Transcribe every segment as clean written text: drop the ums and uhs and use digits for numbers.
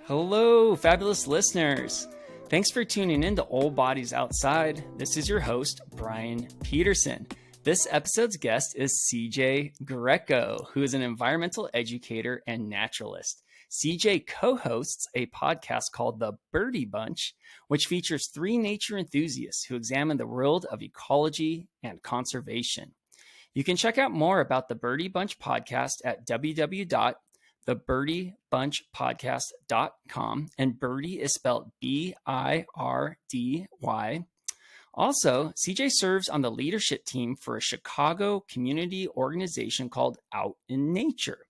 Hello, fabulous listeners. Thanks for tuning in to Old Bodies Outside. This is your host, Brian Peterson. This episode's guest is CJ Greco, who is an environmental educator and naturalist. CJ co-hosts a podcast called The Birdie Bunch, which features three nature enthusiasts who examine the world of ecology and conservation. You can check out more about the Birdie Bunch podcast at www.thebirdybunchpodcast.com, and Birdie is spelled Birdy. Also, CJ serves on the leadership team for a Chicago community organization called Out in Nature,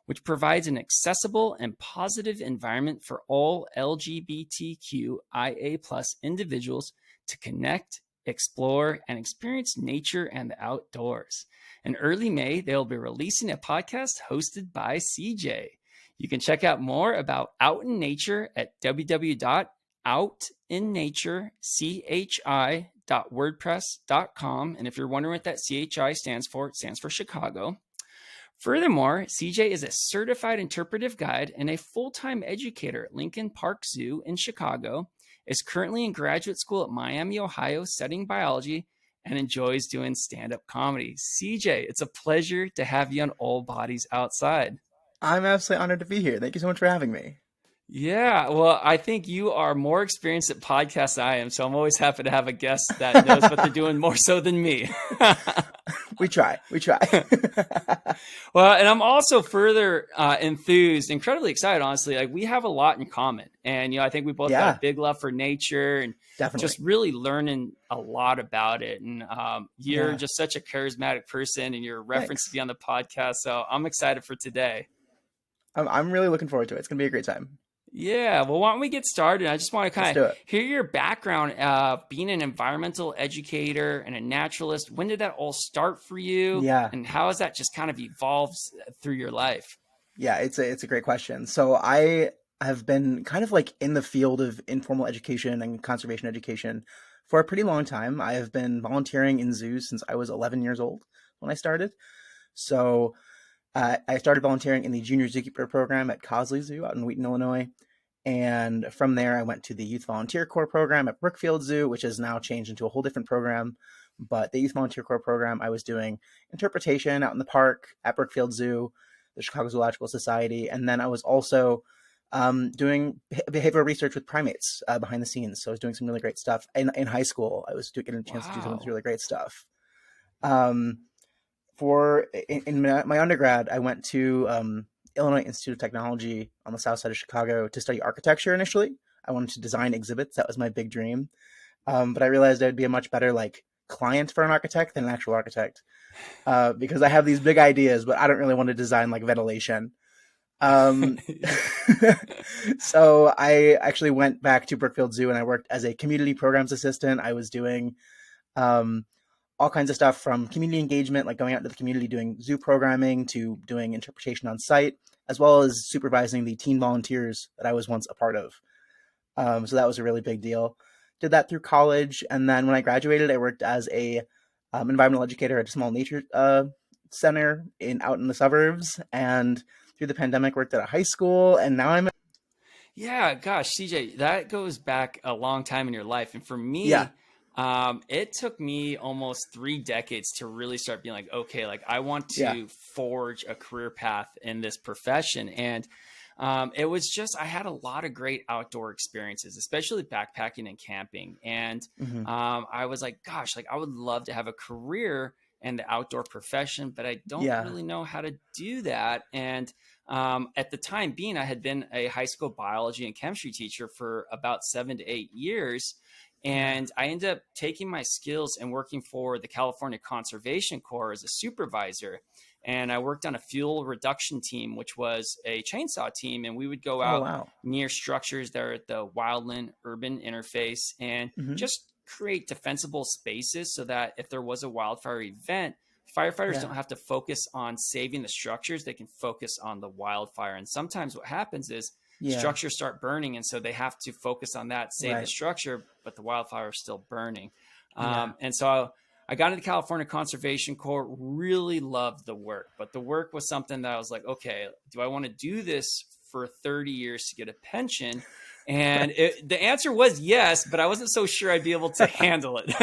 which provides an accessible and positive environment for all LGBTQIA+ individuals to connect, explore, and experience nature and the outdoors. In early May, they'll be releasing a podcast hosted by CJ. You can check out more about Out in Nature at www.outinnaturechI.wordpress.com. And if you're wondering what that CHI stands for, it stands for Chicago. Furthermore, CJ is a certified interpretive guide and a full-time educator at Lincoln Park Zoo in Chicago, is currently in graduate school at Miami, Ohio, studying biology, and enjoys doing stand-up comedy. CJ, it's a pleasure to have you on Old Bodies Outside. I'm absolutely honored to be here. Thank you so much for having me. Yeah, well, I think you are more experienced at podcasts than I am, so I'm always happy to have a guest that knows what they're doing more so than me. We try. Well, and I'm also further enthused, incredibly excited, honestly. Like, we have a lot in common. And, I think we both got a big love for nature and just really learning a lot about it. And you're just such a charismatic person, and you're referenced to be on the podcast. So I'm excited for today. I'm really looking forward to it. It's going to be a great time. Yeah, well, why don't we get started? I just want to kind of hear your background being an environmental educator and a naturalist. When did that all start for you? Yeah. And how has that just kind of evolved through your life? Yeah, it's a great question. So I have been kind of like in the field of informal education and conservation education for a pretty long time. I have been volunteering in zoos since I was 11 years old when I started. So I started volunteering in the Junior Zookeeper program at Cosley Zoo out in Wheaton, Illinois. And from there, I went to the Youth Volunteer Corps program at Brookfield Zoo, which has now changed into a whole different program. But the Youth Volunteer Corps program, I was doing interpretation out in the park at Brookfield Zoo, the Chicago Zoological Society. And then I was also doing behavioral research with primates behind the scenes. So I was doing some really great stuff. In high school, I was getting a chance to do some of this really great stuff. In my undergrad, I went to Illinois Institute of Technology on the south side of Chicago to study architecture initially. I wanted to design exhibits. That was my big dream. But I realized I'd be a much better client for an architect than an actual architect because I have these big ideas, but I don't really want to design ventilation. So I actually went back to Brookfield Zoo and I worked as a community programs assistant. I was doing all kinds of stuff from community engagement, like going out into the community, doing zoo programming, to doing interpretation on site, as well as supervising the teen volunteers that I was once a part of. So that was a really big deal. Did that through college. And then when I graduated, I worked as a environmental educator at a small nature center out in the suburbs. And through the pandemic, worked at a high school. And now I'm... Yeah, gosh, CJ, that goes back a long time in your life. And for me, it took me almost 3 decades to really start being okay, I want to forge a career path in this profession. And it was just, I had a lot of great outdoor experiences, especially backpacking and camping. And I was gosh, I would love to have a career in the outdoor profession, but I don't really know how to do that. And at the time being, I had been a high school biology and chemistry teacher for about 7 to 8 years. And I ended up taking my skills and working for the California Conservation Corps as a supervisor. And I worked on a fuel reduction team, which was a chainsaw team. And we would go out near structures that are at the wildland urban interface and just create defensible spaces so that if there was a wildfire event, firefighters don't have to focus on saving the structures. They can focus on the wildfire. And sometimes what happens is structures start burning. And so they have to focus on that, save the structure, but the wildfire is still burning. And so I got into the California Conservation Corps, really loved the work, but the work was something that I was okay, do I want to do this for 30 years to get a pension? And the answer was yes, but I wasn't so sure I'd be able to handle it.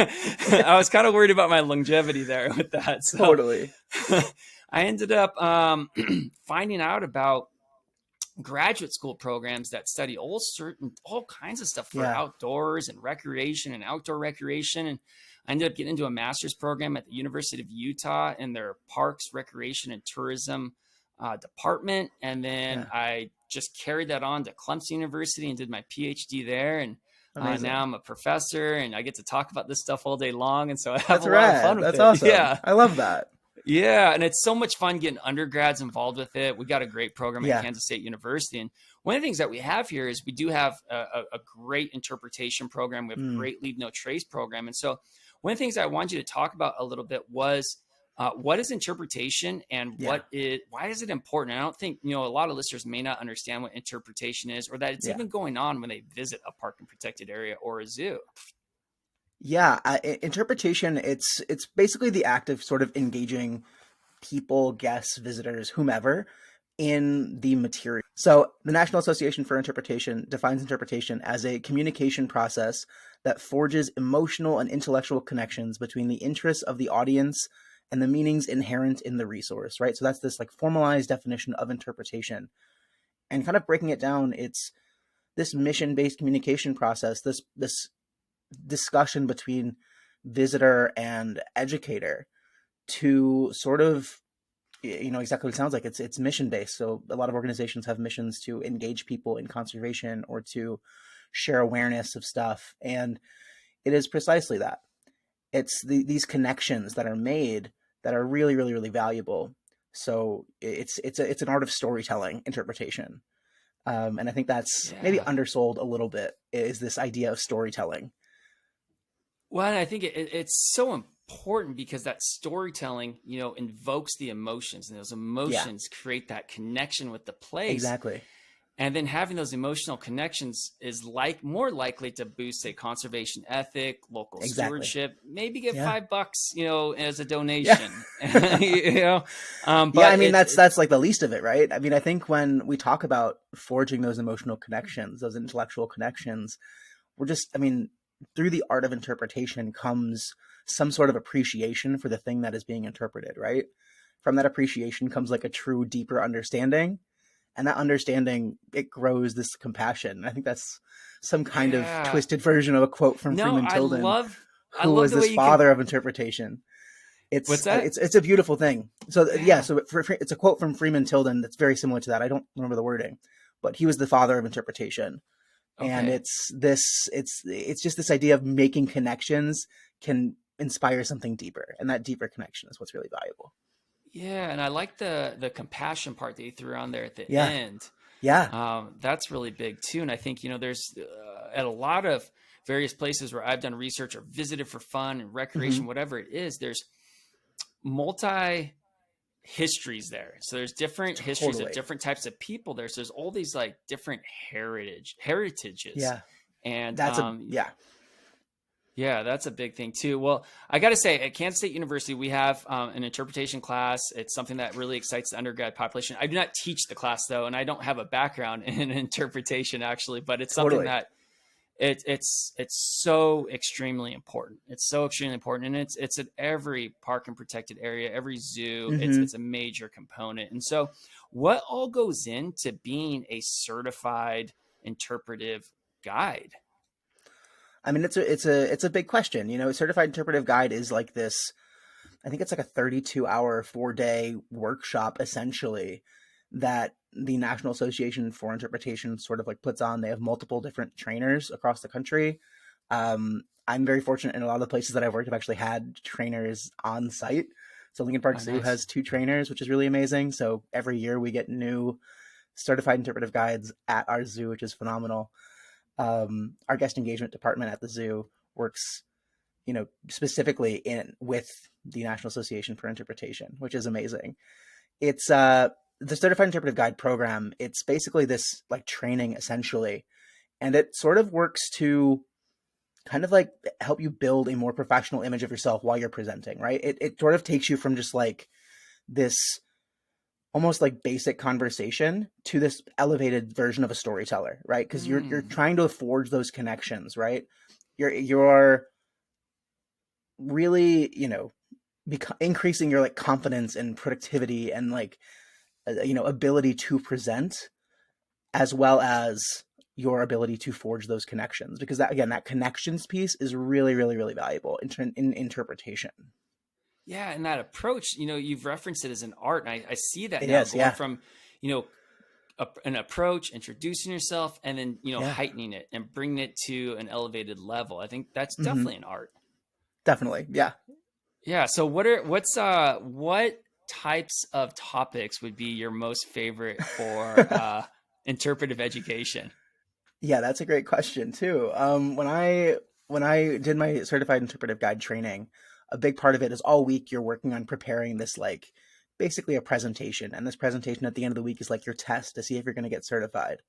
I was kind of worried about my longevity there with that. So Totally. I ended up finding out about graduate school programs that study all kinds of stuff for Yeah. outdoors and recreation and outdoor recreation. And I ended up getting into a master's program at the University of Utah in their Parks, Recreation, and Tourism department. And then I just carried that on to Clemson University and did my PhD there. And now I'm a professor and I get to talk about this stuff all day long. And so I have a lot of fun with it. That's awesome. Yeah. I love that. Yeah, and it's so much fun getting undergrads involved with it. We got a great program at Kansas State University. And one of the things that we have here is we do have a great interpretation program. We have a great Leave No Trace program. And so one of the things I wanted you to talk about a little bit was what is interpretation and why is it important? And I don't think, a lot of listeners may not understand what interpretation is or that it's even going on when they visit a park and protected area or a zoo. Yeah, interpretation, it's basically the act of sort of engaging people, guests, visitors, whomever, in the material. So the National Association for Interpretation defines interpretation as a communication process that forges emotional and intellectual connections between the interests of the audience and the meanings inherent in the resource, right? So that's this like formalized definition of interpretation. And kind of breaking it down, it's this mission-based communication process, this discussion between visitor and educator to sort of, exactly what it sounds like. It's mission based. So a lot of organizations have missions to engage people in conservation or to share awareness of stuff. And it is precisely that. It's these connections that are made that are really, really, really valuable. So it's an art of storytelling, interpretation. And I think that's maybe undersold a little bit, is this idea of storytelling. Well, and I think it's so important because that storytelling, invokes the emotions, and those emotions create that connection with the place. Exactly. And then having those emotional connections is more likely to boost, say, conservation ethic, local stewardship, maybe get $5, as a donation. But I mean, that's like the least of it, right? I mean, I think when we talk about forging those emotional connections, those intellectual connections, through the art of interpretation comes some sort of appreciation for the thing that is being interpreted, right? From that appreciation comes like a true, deeper understanding. And that understanding, it grows this compassion. I think that's some kind of twisted version of a quote from Freeman Tilden, who was this father of interpretation. What's that? It's a beautiful thing. So so it's a quote from Freeman Tilden that's very similar to that. I don't remember the wording, but he was the father of interpretation. Okay. And it's just this idea of making connections can inspire something deeper, and that deeper connection is what's really valuable. Yeah, and I like the compassion part that you threw on there at the end. Yeah, that's really big too. And I think there's at a lot of various places where I've done research or visited for fun and recreation, whatever it is, there's multi histories there. So there's different histories of different types of people there. So there's all these like different heritages. Yeah. And that's that's a big thing too. Well, I got to say, at Kansas State University, we have an interpretation class. It's something that really excites the undergrad population. I do not teach the class though, and I don't have a background in interpretation actually, but it's something that it's so extremely important. It's so extremely important. And it's at every park and protected area, every zoo. It's a major component. And so what all goes into being a certified interpretive guide? I mean, it's a big question. A certified interpretive guide is like this, I think it's like a 32-hour, 4-day workshop essentially that the National Association for Interpretation sort of like puts on. They have multiple different trainers across the country. I'm very fortunate in a lot of the places that I've worked, I've actually had trainers on site. So Lincoln Park Zoo has 2 trainers, which is really amazing. So every year we get new certified interpretive guides at our zoo, which is phenomenal. Our guest engagement department at the zoo works, specifically with the National Association for Interpretation, which is amazing. It's the Certified Interpretive Guide program. It's basically this like training essentially, and it sort of works to kind of like help you build a more professional image of yourself while you're presenting, right? It sort of takes you from just like this almost like basic conversation to this elevated version of a storyteller, right? Because you're Mm. trying to forge those connections, right? You're really, increasing your like confidence and productivity and like ability to present, as well as your ability to forge those connections, because that, again, that connections piece is really, really, really valuable in interpretation. Yeah, and that approach, you've referenced it as an art, and I see that It now is, going yeah. from, you know, an approach, introducing yourself, and then Yeah. heightening it and bringing it to an elevated level. I think that's Hmm. definitely an art. Definitely, yeah. Yeah. So what types of topics would be your most favorite for interpretive education? Yeah, that's a great question too. When I did my certified interpretive guide training, a big part of it is all week you're working on preparing this like basically a presentation, and this presentation at the end of the week is like your test to see if you're going to get certified.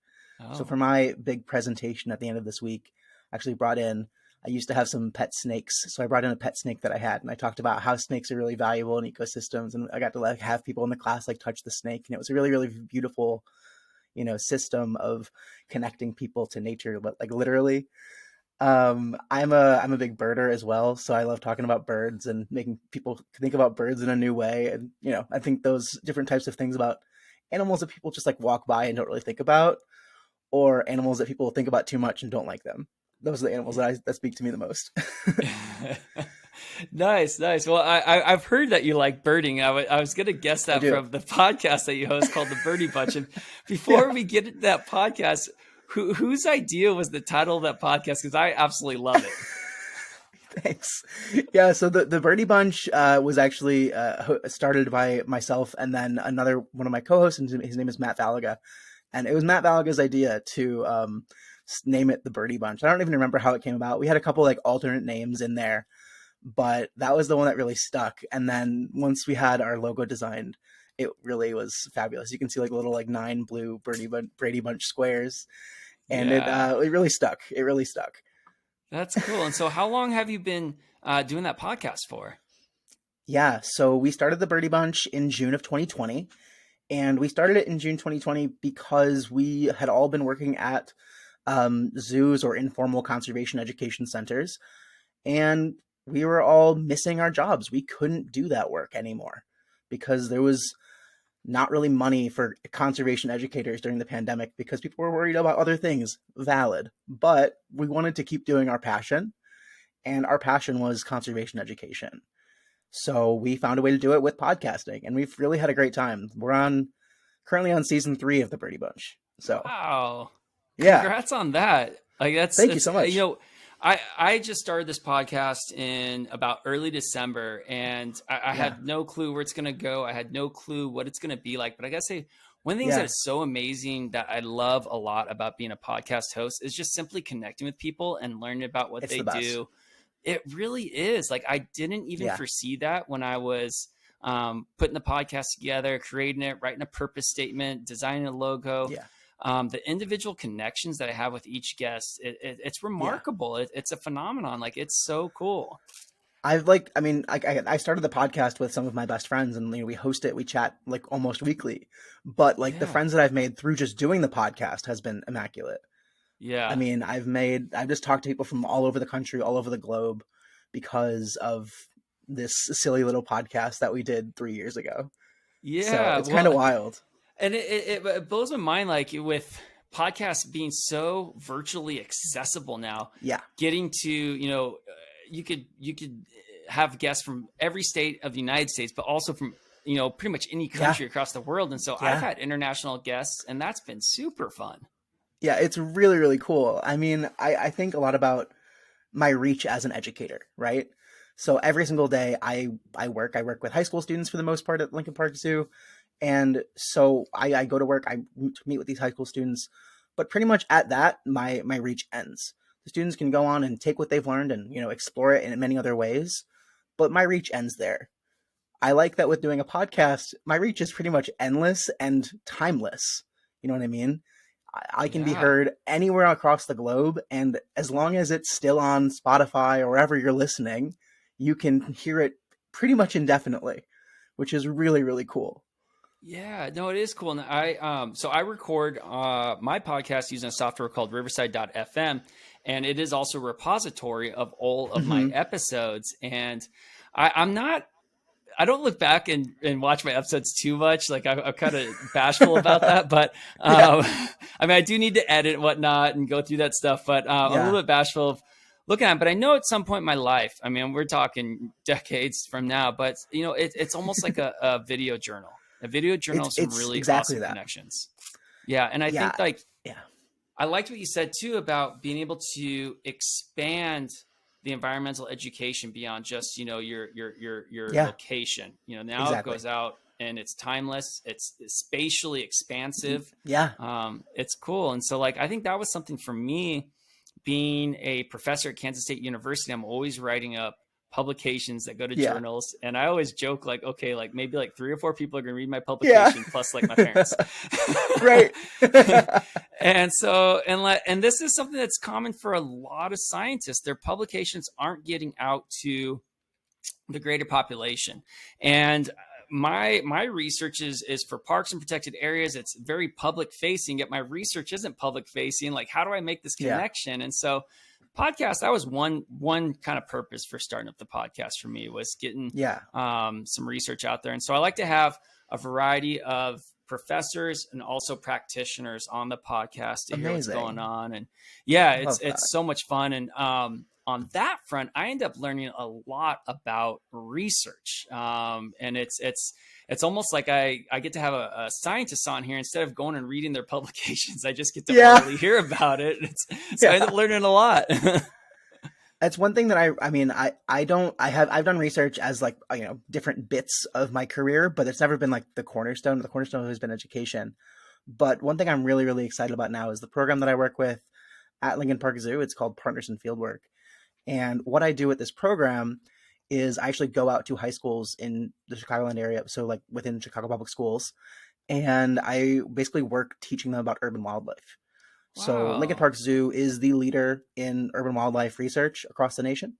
So Oh. for my big presentation at the end of this week, I actually brought in. I used to have some pet snakes, so I brought in a pet snake that I had, and I talked about how snakes are really valuable in ecosystems, and I got to like have people in the class like touch the snake, and it was a really, really beautiful system of connecting people to nature, but like literally. I'm a big birder as well, so I love talking about birds and making people think about birds in a new way. And I think those different types of things about animals that people just like walk by and don't really think about, or animals that people think about too much and don't like them. Those are the animals that speak to me the most. Nice, nice. Well, I've heard that you like birding. I was gonna guess I that do. from the podcast that you host called the Birdie Bunch. And before Yeah. we get into that podcast, whose idea was the title of that podcast? Because I absolutely love it. Thanks. Yeah, so the Birdie Bunch was actually started by myself and then another one of my co-hosts, and his name is Matt Valaga. And it was Matt Valaga's idea to name it the Birdie Bunch. I don't even remember how it came about. We had a couple like alternate names in there, but that was the one that really stuck. And then once we had our logo designed, it really was fabulous. You can see like little like 9 blue Brady Bunch squares, and Yeah, it really stuck. It really stuck. that's cool. And so, how long have you been doing that podcast for? Yeah, so we started the Birdie Bunch in June of 2020, and we started it in June 2020 because we had all been working at zoos or informal conservation education centers, and we were all missing our jobs. We couldn't do that work anymore because there was not really money for conservation educators during the pandemic because people were worried about other things. Valid. But we wanted to keep doing our passion, and our passion was conservation education. So we found a way to do it with podcasting, and we've really had a great time. We're on currently on season 3 of the Birdie Bunch. So Wow. yeah, Congrats on that. Like that's thank you it's so much. I just started this podcast in about early December, and I Yeah, had no clue where it's gonna go. I had no clue what it's gonna be like. But I gotta say, one of the things that yeah, is so amazing that I love a lot about being a podcast host is just simply connecting with people and learning about what it's they the best. do. It really is. Like I didn't even Yeah, foresee that when I was putting the podcast together, creating it, writing a purpose statement, designing a logo. yeah, The individual connections that I have with each guest, it's yeah. remarkable. It's a phenomenon. Like it's so cool. I mean, I started the podcast with some of my best friends, and we host it, we chat like almost weekly. But like the Yeah. friends that I've made through just doing the podcast has been immaculate. I Yeah. mean, I've just talked to people from all over the country, all over the globe, because of this silly little podcast that we did 3 years ago. So Yeah. it's kind of Well, wild. and it blows my mind, like with podcasts being so virtually accessible now, Yeah, getting to, you could have guests from every state of the United States, but also from, pretty much any yeah, country across the world. And so I've yeah. had international guests, and that's been super fun. Yeah, it's really, really cool. I mean, I think a lot about my reach as an educator, right? So every single day I work with high school students for the most part at Lincoln Park Zoo. And so I go to work, I meet with these high school students, but pretty much at that, my reach ends. The students can go on and take what they've learned and, explore it in many other ways, but my reach ends there. I like that with doing a podcast, my reach is pretty much endless and timeless. You know what I mean? I can be Yeah. heard anywhere across the globe, and as long as it's still on Spotify or wherever you're listening, you can hear it pretty much indefinitely, which is really, really cool. Yeah, no, it is cool. And so I record my podcast using a software called Riverside.fm, and it is also a repository of all of my Mm-hmm. episodes. And I'm not, I don't look back and watch my episodes too much. Like I'm kind of bashful about that, but Yeah. I mean, I do need to edit and whatnot and go through that stuff. But I'm a Yeah. little bit bashful of looking at it. But I know at some point in my life, I mean, we're talking decades from now, but it's almost like a video journal. A video journal of some It's really exactly awesome that. connections. Yeah, and I Yeah. think like Yeah. I liked what you said too about being able to expand the environmental education beyond just your Yeah. location. Now it Exactly. goes out and it's timeless. It's spatially expansive. Yeah. It's cool, and so like I think that was something for me being a professor at Kansas State University. I'm always writing up publications that go to Yeah. journals, and I always joke like, okay, like maybe like 3 or 4 people are going to read my Yeah. publication plus like my parents. Right. And so and this is something that's common for a lot of scientists. Their publications aren't getting out to the greater population. And my research is for parks and protected areas. It's very public facing, yet my research isn't public facing. Like, how do I make this Yeah. connection? And so podcast, that was one kind of purpose for starting up the podcast for me, was getting Yeah. some research out there. And so I like to have a variety of professors and also practitioners on the podcast to hear what's going Amazing. on. And yeah, Love that. it's so much fun. And on that front, I end up learning a lot about research. And it's almost like I get to have a scientist on here instead of going and reading their publications. I just get to Yeah. orally hear about it. So I end up learning a lot. That's one thing that I've done research as like, different bits of my career, but it's never been like the cornerstone. The cornerstone has been education. But one thing I'm really, really excited about now is the program that I work with at Lincoln Park Zoo. It's called Partners in Fieldwork. And what I do with this program is I actually go out to high schools in the Chicagoland area, so like within Chicago public schools, and I basically work teaching them about urban wildlife. So Lincoln Wow. Park Zoo is the leader in urban wildlife research across the nation.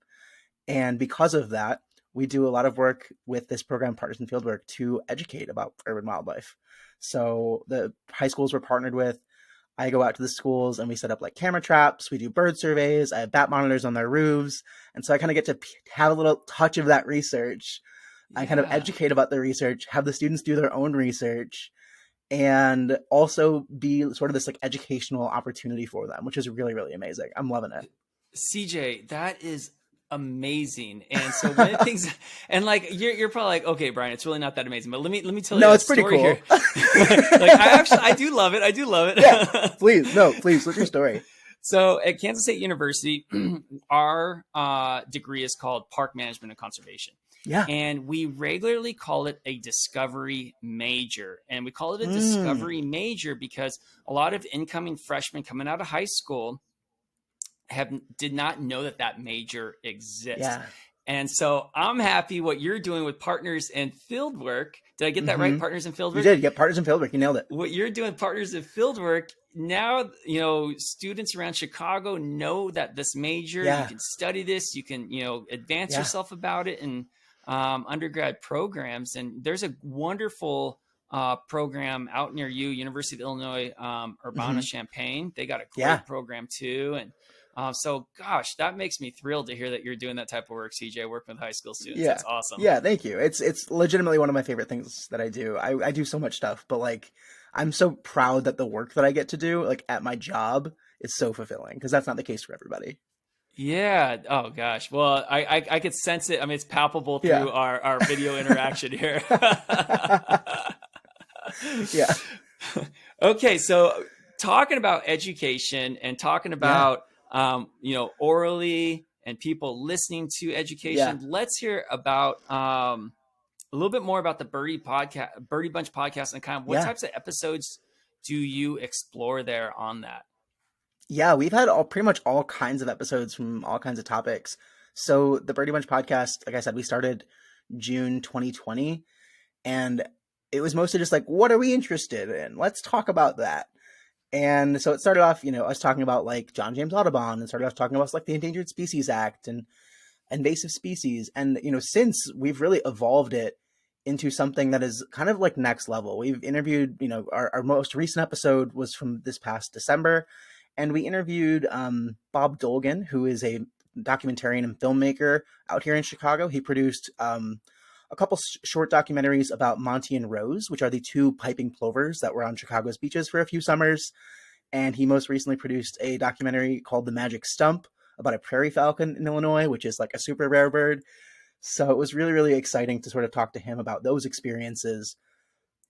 And because of that, we do a lot of work with this program, Partners in Fieldwork, to educate about urban wildlife. So the high schools we're partnered with, I go out to the schools and we set up like camera traps. We do bird surveys. I have bat monitors on their roofs. And so I kind of get to have a little touch of that research. I kind of Yeah. educate about the research, have the students do their own research, and also be sort of this like educational opportunity for them, which is really, really amazing. I'm loving it. CJ, that is amazing. And so one of the things, and like you're probably like, okay, Brian, it's really not that amazing. But let me tell you No, a it's pretty story cool. here. Like I do love it. I do love it. Yeah, please. No, please. What's your story? So at Kansas State University, our degree is called Park Management and Conservation. Yeah. And we regularly call it a discovery major. And we call it a discovery major because a lot of incoming freshmen coming out of high school did not know that major exists. Yeah. And so I'm happy what you're doing with Partners in Fieldwork. Did I get that right? Partners in Fieldwork? You did. Yeah, Partners in Fieldwork. You nailed it. What you're doing, Partners in Fieldwork, now, students around Chicago know that this major, you can study this, you can, advance yourself about it in undergrad programs. And there's a wonderful program out near you, University of Illinois, Urbana-Champaign. They got a great program too. And so, gosh, that makes me thrilled to hear that you're doing that type of work, CJ, working with high school students. Yeah. That's awesome. Yeah, thank you. It's legitimately one of my favorite things that I do. I do so much stuff, but like I'm so proud that the work that I get to do like at my job is so fulfilling, because that's not the case for everybody. Yeah. Oh gosh. Well, I could sense it. I mean, it's palpable through our video interaction here. Yeah. Okay. So talking about education and talking about, orally and people listening to education, let's hear about, a little bit more about the Birdie Bunch podcast, and kind of what types of episodes do you explore there on that? Yeah, we've had pretty much all kinds of episodes from all kinds of topics. So the Birdie Bunch podcast, like I said, we started June 2020, and it was mostly just like, what are we interested in? Let's talk about that. And so it started off, us talking about like John James Audubon, and started off talking about like the Endangered Species Act and invasive species. And, since we've really evolved it into something that is kind of like next level. We've interviewed, our most recent episode was from this past December, and we interviewed Bob Dolgan, who is a documentarian and filmmaker out here in Chicago. He produced a couple short documentaries about Monty and Rose, which are the two piping plovers that were on Chicago's beaches for a few summers. And he most recently produced a documentary called The Magic Stump about a prairie falcon in Illinois, which is like a super rare bird. So it was really, really exciting to sort of talk to him about those experiences.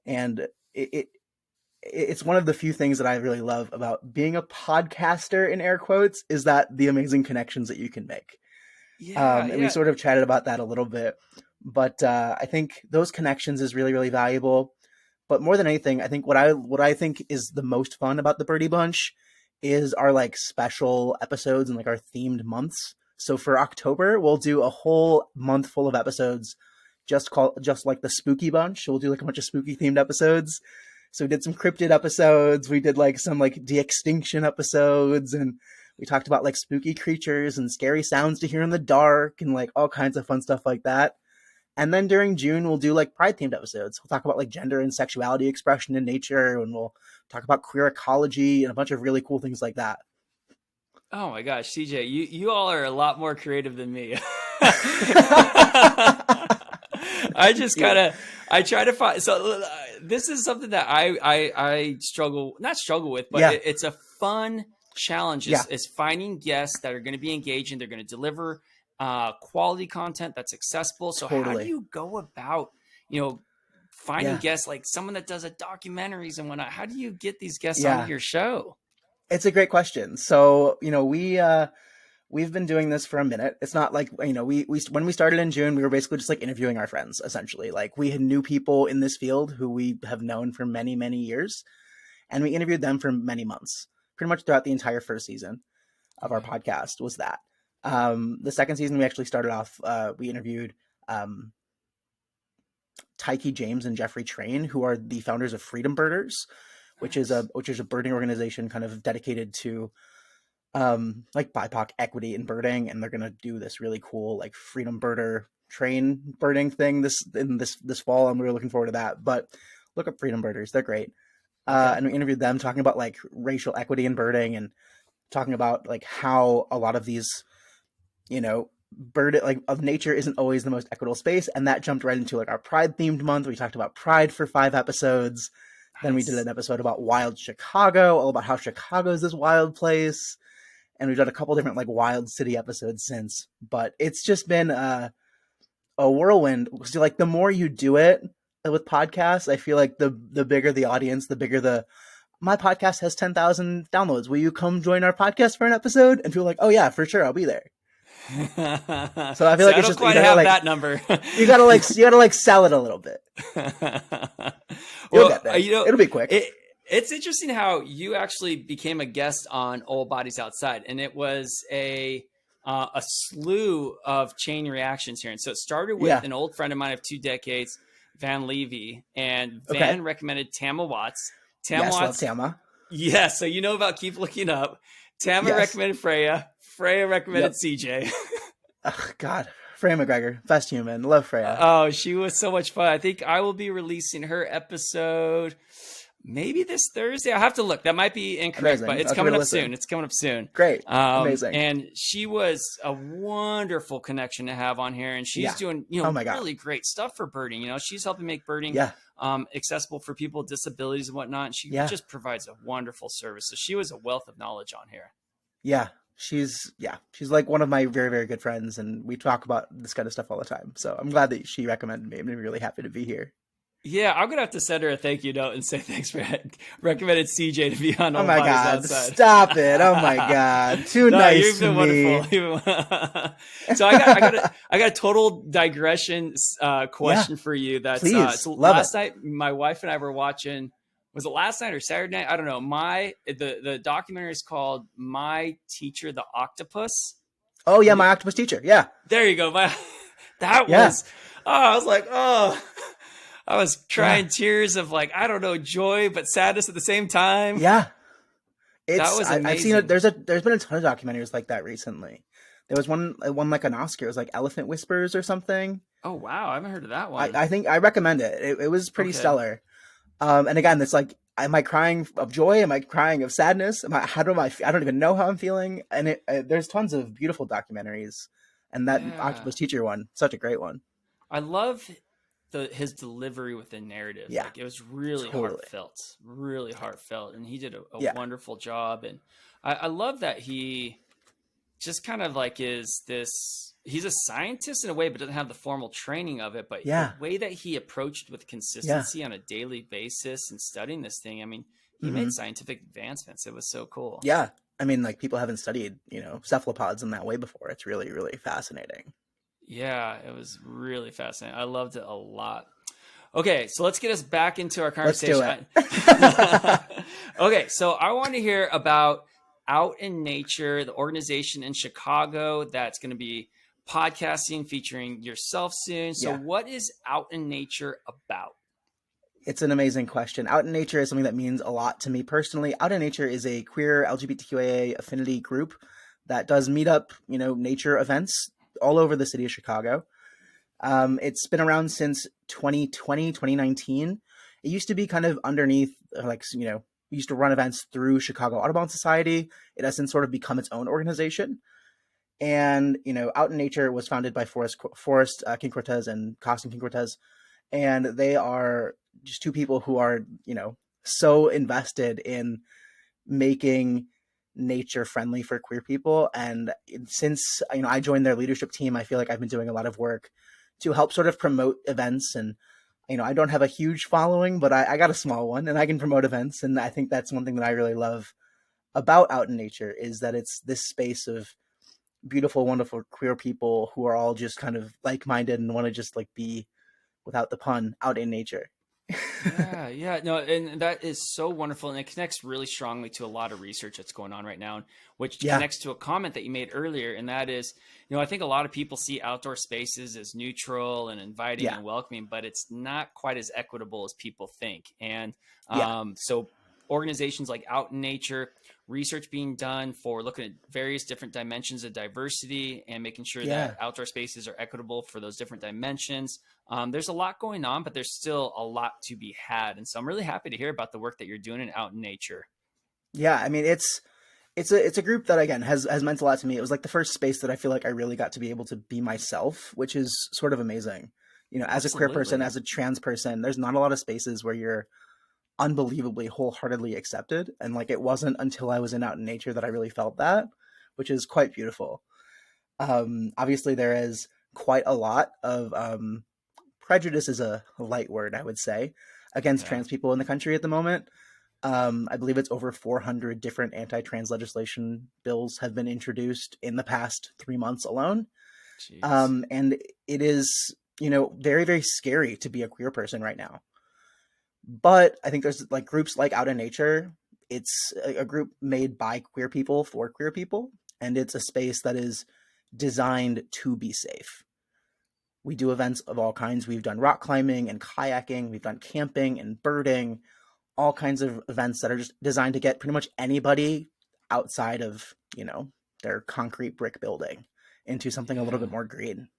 And it's one of the few things that I really love about being a podcaster, in air quotes, is that the amazing connections that you can make. And we sort of chatted about that a little bit. But I think those connections is really, really valuable. But more than anything, I think what I think is the most fun about the Birdie Bunch is our like special episodes and like our themed months. So for October, we'll do a whole month full of episodes just like the Spooky Bunch. We'll do like a bunch of spooky themed episodes. So we did some cryptid episodes. We did like some like de-extinction episodes, and we talked about like spooky creatures and scary sounds to hear in the dark and like all kinds of fun stuff like that. And then during June, we'll do like pride themed episodes. We'll talk about like gender and sexuality expression in nature, and we'll talk about queer ecology and a bunch of really cool things like that. Oh my gosh, CJ, you all are a lot more creative than me. I just I try to find, so this is something that I not struggle with, but it's a fun challenge is finding guests that are going to be engaging. They're going to deliver quality content that's accessible. So how do you go about, finding guests, like someone that does a documentaries and whatnot? How do you get these guests on your show? It's a great question. So, we've been doing this for a minute. It's not like, we when we started in June, we were basically just like interviewing our friends, essentially. Like we had new people in this field who we have known for many, many years. And we interviewed them for many months, pretty much throughout the entire first season of our podcast was that. The second season, we actually started off, we interviewed Tyke James and Jeffrey Train, who are the founders of Freedom Birders, which is a birding organization kind of dedicated to like BIPOC equity in birding, and they're gonna do this really cool like Freedom Birder train birding thing this fall, and we were looking forward to that. But look up Freedom Birders; they're great. And we interviewed them talking about like racial equity in birding and talking about like how a lot of these, bird like of nature isn't always the most equitable space, and that jumped right into like our Pride themed month. We talked about Pride for 5 episodes. Then we did an episode about wild Chicago, all about how Chicago is this wild place. And we've done a couple different like wild city episodes since. But it's just been a whirlwind. So like the more you do it with podcasts, I feel like the bigger the audience, the bigger my podcast has 10,000 downloads. Will you come join our podcast for an episode? And people are like, oh yeah, for sure, I'll be there. So I feel like it's just quite have that number. you gotta sell it a little bit. You'll get there. It'll be quick. It's interesting how you actually became a guest on Old Bodies Outside, and it was a slew of chain reactions here. And so it started with an old friend of mine of 2 decades, Van Levy, and Van recommended Tama Watts. Love Tama. Yeah, so you know about Keep Looking Up. Tama recommended Freya. Freya recommended CJ. Oh, God. Freya McGregor, best human. Love Freya. Oh, she was so much fun. I think I will be releasing her episode maybe this Thursday. I'll have to look. That might be incorrect, but it's coming up soon. It's coming up soon. Great. Amazing. And she was a wonderful connection to have on here. And she's doing, really great stuff for birding. She's helping make birding accessible for people with disabilities and whatnot. And she just provides a wonderful service. So she was a wealth of knowledge on here. Yeah. She's like one of my very, very good friends, and we talk about this kind of stuff all the time. So I'm glad that she recommended me. I'm really happy to be here. Yeah, I'm gonna have to send her a thank you note and say thanks for recommended CJ to be on. Oh my God! Outside. Stop it! Oh my God! Too nice you've been to wonderful. So I got a total digression question for you. That's please. So last night, my wife and I were watching. Was it last night or Saturday night? I don't know. The documentary is called My Teacher the Octopus. Oh yeah, My Octopus Teacher. Yeah. There you go. Was. Oh, I was like, I was crying tears of like, I don't know, joy but sadness at the same time. Yeah. That was amazing. I've seen it. There's been a ton of documentaries like that recently. There was one it won like an Oscar. It was like Elephant Whispers or something. Oh wow, I haven't heard of that I, one. I think I recommend it. It was pretty Okay. stellar. And again, it's like, am I crying of joy? Am I crying of sadness? How do I don't even know how I'm feeling. And there's tons of beautiful documentaries, and that Yeah. Octopus Teacher one, such a great one. I love his delivery with the narrative. Yeah, Like it was really totally. heartfelt, really heartfelt, and he did a Yeah. wonderful job. And I love that he just kind of like is this. He's a scientist in a way, but doesn't have the formal training of it. But the Yeah. way that he approached with Yeah. consistency on a daily basis and studying this thing, I mean, he made Hmm. scientific advancements. It was so cool. Yeah. I mean, like, people haven't studied, cephalopods in that way before. It's really, really fascinating. Yeah, it was really fascinating. I loved it a lot. Okay, so let's get us back into our Let's do conversation. it. Okay, so I want to hear about Out in Nature, the organization in Chicago that's going to be podcasting featuring yourself soon. So, Yeah. what is Out in Nature about? It's an amazing question. Out in Nature is something that means a lot to me personally. Out in Nature is a queer LGBTQIA affinity group that does meet up, nature events all over the city of Chicago. It's been around since 2020, 2019. It used to be kind of underneath, like, we used to run events through Chicago Audubon Society. It has since sort of become its own organization. And, Out in Nature was founded by Forrest King Cortez and Costin King Cortez. And they are just two people who are, so invested in making nature friendly for queer people. And since, I joined their leadership team, I feel like I've been doing a lot of work to help sort of promote events. And, I don't have a huge following, but I got a small one, and I can promote events. And I think that's one thing that I really love about Out in Nature, is that it's this space of beautiful, wonderful queer people who are all just kind of like-minded and want to just like be, without the pun, out in nature. Yeah, yeah, no, and that is so wonderful, and it connects really strongly to a lot of research that's going on right now, which Yeah. connects to a comment that you made earlier, and that is, I think a lot of people see outdoor spaces as neutral and inviting Yeah. and welcoming, but it's not quite as equitable as people think, and Yeah. so organizations like Out in Nature, research being done for looking at various different dimensions of diversity and making sure Yeah. that outdoor spaces are equitable for those different dimensions. There's a lot going on, but there's still a lot to be had. And so I'm really happy to hear about the work that you're doing in Out in Nature. Yeah. I mean, it's a group that, again, has meant a lot to me. It was like the first space that I feel like I really got to be able to be myself, which is sort of amazing. As a queer person, Absolutely. as a trans person, there's not a lot of spaces where you're unbelievably wholeheartedly accepted. And like, it wasn't until I was in Out in Nature that I really felt that, which is quite beautiful. Obviously there is quite a lot of, prejudice is a light word, I would say, against Yeah. trans people in the country at the moment. I believe it's over 400 different anti-trans legislation bills have been introduced in the past 3 months alone. Jeez. And it is, very, very scary to be a queer person right now. But I think there's like groups like Out in Nature. It's a group made by queer people for queer people, and it's a space that is designed to be safe. We do events of all kinds. We've done rock climbing and kayaking. We've done camping and birding, all kinds of events that are just designed to get pretty much anybody outside of, their concrete brick building into something a little Yeah. bit more green.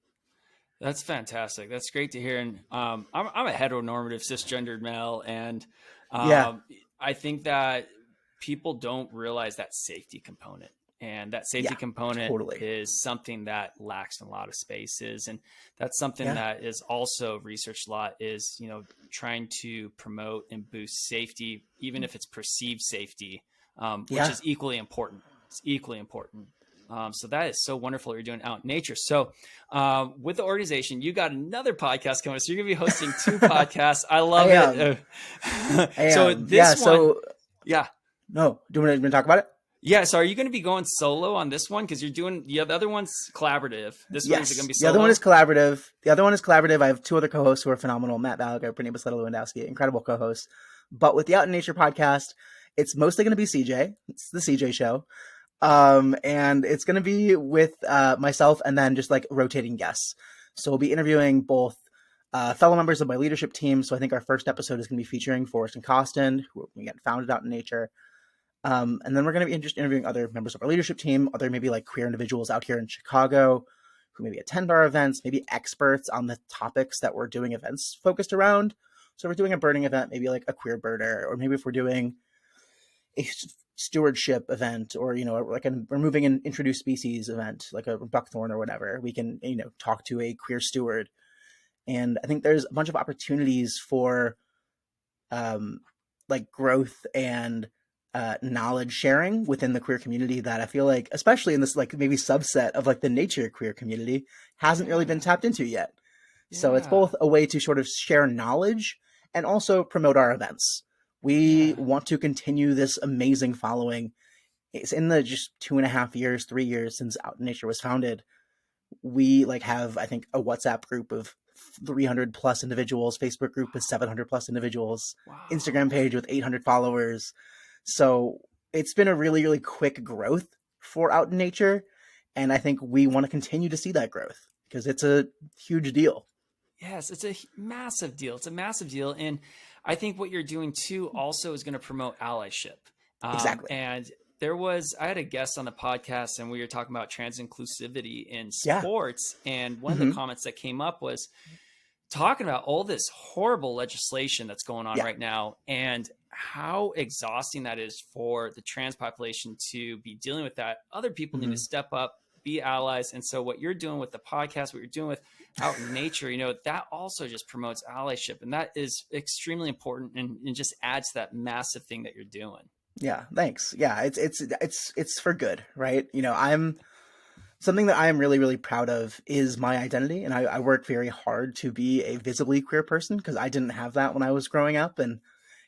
That's fantastic. That's great to hear. And I'm a heteronormative cisgendered male, and Yeah. I think that people don't realize that safety component. And that safety Yeah. component Totally. is something that lacks in a lot of spaces, and that's something Yeah. that is also researched a lot. Is trying to promote and boost safety, even if it's perceived safety, which Yeah. is equally important. It's equally important. So that is so wonderful what you're doing Out in Nature. So with the organization, you got another podcast coming. So you're going to be hosting two podcasts. I I love am. I it. So am. Yeah. this one, So, yeah. no, do you want to talk about it? Yeah. So are you going to be going solo on this one? Because you're doing, the other one's collaborative. This one, is it going Yes. to be The other one solo? is collaborative. I have two other co-hosts who are phenomenal: Matt Balaga, Brittany Basetto-Lewandowski, incredible co-hosts. But with the Out in Nature podcast, it's mostly going to be CJ. It's the CJ show. And it's going to be with myself and then just like rotating guests. So we'll be interviewing both fellow members of my leadership team. So I think our first episode is going to be featuring Forrest and Costin, who again founded Out in Nature. And then we're going to be just interviewing other members of our leadership team, other maybe like queer individuals out here in Chicago who maybe attend our events, maybe experts on the topics that we're doing events focused around. So if we're doing a birding event, maybe like a queer birder, or maybe if we're doing a stewardship event, or, you know, like a removing an introduced species event, like a buckthorn or whatever, we can, you know, talk to a queer steward. And I think there's a bunch of opportunities for like growth and knowledge sharing within the queer community that I feel like, especially in this like maybe subset of like the nature queer community, hasn't really been tapped into yet. So it's both a way to sort of share knowledge and also promote our events. We want to continue this amazing following. It's in the just 2.5 years, 3 years since Out in Nature was founded. We like have, I think, a WhatsApp group of 300 plus individuals, Facebook group with 700 plus individuals, Instagram page with 800 followers. So it's been a really, really quick growth for Out in Nature. And I think we want to continue to see that growth because it's a huge deal. Yes, it's a massive deal. It's a massive deal. And I think what you're doing too also is going to promote allyship. Exactly. And I had a guest on the podcast and we were talking about trans inclusivity in sports. And one of the comments that came up was talking about all this horrible legislation that's going on right now and how exhausting that is for the trans population to be dealing with that. Other people need to step up, be allies. And so what you're doing with the podcast, what you're doing with Out in Nature, you know, that also just promotes allyship. And that is extremely important and just adds to that massive thing that you're doing. Yeah, thanks. Yeah, it's for good, right? You know, something that I am really, really proud of is my identity. And I work very hard to be a visibly queer person because I didn't have that when I was growing up. And,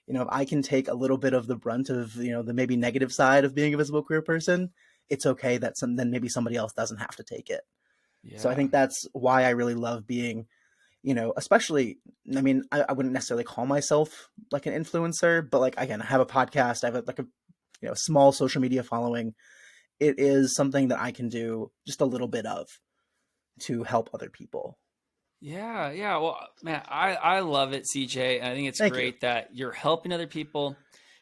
you know, if I can take a little bit of the brunt of, you know, the maybe negative side of being a visible queer person, it's okay that then maybe somebody else doesn't have to take it. Yeah. So I think that's why I really love being, you know, especially, I mean, I wouldn't necessarily call myself like an influencer, but like, again, I have a podcast, I have like a, you know, small social media following. It is something that I can do just a little bit of to help other people. Yeah. Yeah. Well, man, I love it, CJ. And I think it's great that you're helping other people.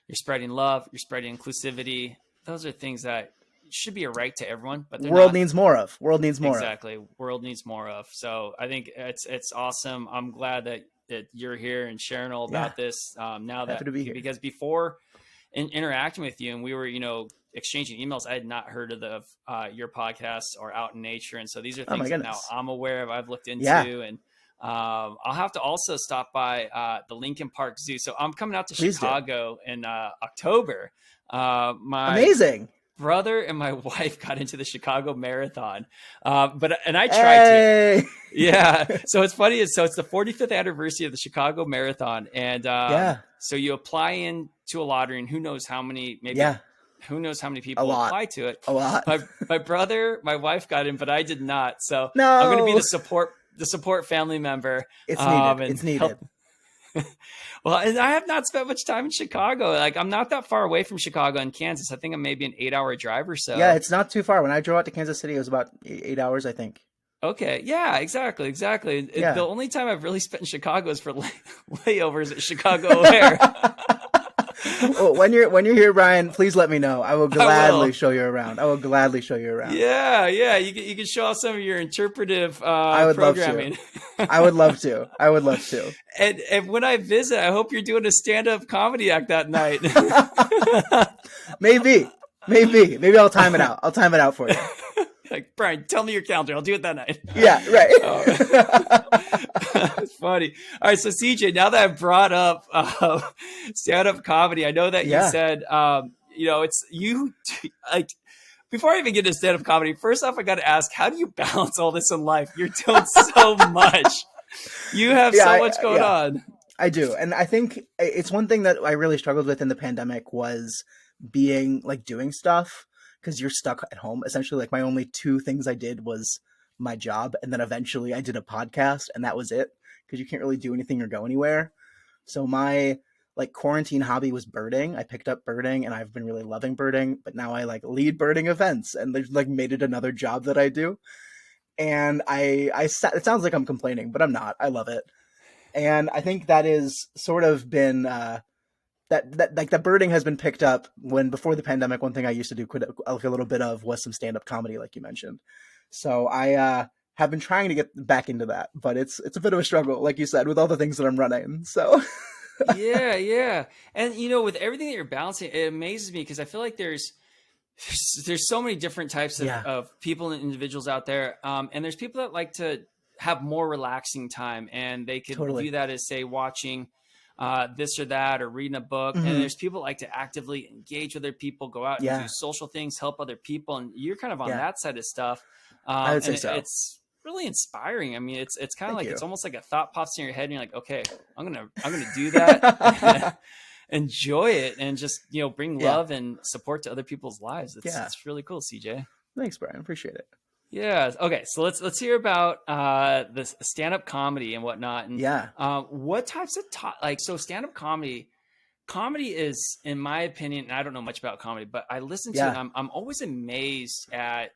You're spreading love. You're spreading inclusivity. Those are things that should be a right to everyone, but world needs more of. World needs more exactly. World needs more of. So I think it's awesome. I'm glad that you're here and sharing all about this. Now that because before interacting with you and we were, you know, exchanging emails, I had not heard of your podcast or Out in Nature, and so these are things that now I'm aware of. I've looked into, and I'll have to also stop by the Lincoln Park Zoo. So I'm coming out to Chicago in October. Amazing. Brother and my wife got into the Chicago Marathon, and I tried to. Yeah. So it's funny. So it's the 45th anniversary of the Chicago Marathon, and so you apply in to a lottery, and who knows how many who knows how many people apply to it. A lot. My brother, my wife got in, but I did not. So I'm going to be the support family member. It's needed. It's needed. Well, and I have not spent much time in Chicago. Like, I'm not that far away from Chicago and Kansas. I think I'm maybe an 8-hour drive or so. Yeah, it's not too far. When I drove out to Kansas City, it was about 8 hours, I think. Okay. Yeah, exactly. The only time I've really spent in Chicago is for layovers at Chicago O'Hare. Well, when you're here, Brian, please let me know. I will gladly show you around. Yeah. You can show off some of your interpretive programming. I would love to. And when I visit, I hope you're doing a stand-up comedy act that night. Maybe I'll time it out. I'll time it out for you. Like, Brian, tell me your calendar. I'll do it that night. Yeah, right. It's funny. All right, so CJ, now that I've brought up stand-up comedy, I know that you said, you know, it's you. Like, before I even get to stand-up comedy, first off, I got to ask, how do you balance all this in life? You're doing so much. You have so much going on. I do, and I think it's one thing that I really struggled with in the pandemic was doing stuff. Because you're stuck at home. Essentially, like my only 2 things I did was my job. And then eventually I did a podcast and that was it. Because you can't really do anything or go anywhere. So my quarantine hobby was birding. I picked up birding and I've been really loving birding. But now I lead birding events and they've made it another job that I do. And it sounds like I'm complaining, but I'm not. I love it. And I think that is sort of been, that like the birding has been picked up. When before the pandemic, one thing I used to do quite like a little bit of was some stand up comedy, like you mentioned. So I have been trying to get back into that, but it's a bit of a struggle, like you said, with all the things that I'm running. So Yeah, yeah. And with everything that you're balancing, it amazes me because I feel like there's so many different types yeah, of people and individuals out there. And there's people that like to have more relaxing time, and they could totally. view that as, say, watching this or that or reading a book. And Hmm. there's people that like to actively engage with other people, go out and do Yeah, social things, help other people. And you're kind of on yeah, that side of stuff. I would say And so. it's really inspiring. I mean, it's kind of Thank like, you. it's almost like a thought pops in your head and you're like, okay, I'm gonna do that. Enjoy it and just bring Yeah, love and support to other people's lives. it's yeah. it's really cool, CJ. Thanks, Brian. Appreciate it. Yeah, okay, so let's hear about this stand-up comedy and whatnot. And Yeah, what types of like, so stand-up comedy is, in my opinion, and I don't know much about comedy, but I listen to it and yeah, I'm always amazed at